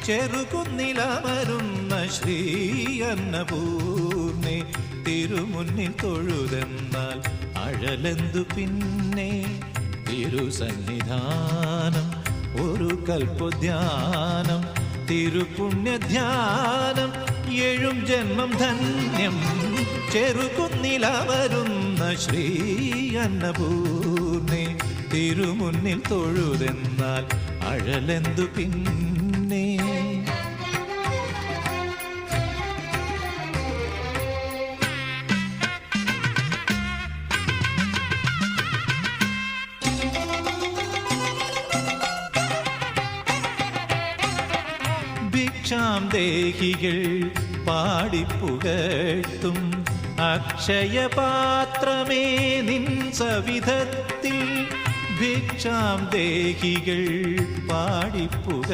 ചെറുകുന്നിലമരുന്ന ശ്രീ അന്നപൂർണേ തിരുമുന്നിൽ തൊഴുതെന്നാൽ അഴലെന്തു പിന്നെ തിരുസന്നിധാനം ഒരു കൽപ്പധ്യാനം തിരുപുണ്യധ്യാനം ഏഴും ജന്മം ധന്യം ചെറുകുന്നിലവരുന്ന ശ്രീ അന്നപൂർണേ തിരുമുന്നിൽ തൊഴുതെന്നാൽ അഴലെന്തു പിന്നെ ഭിക്ഷാം ദേഹികൾ പാടിപ്പുകഴ്ത്തും അക്ഷയപാത്രമേ നിൻ സവിധത്തിൽ ഭിക്ഷാം ദേഹികൾ പാടിപ്പുക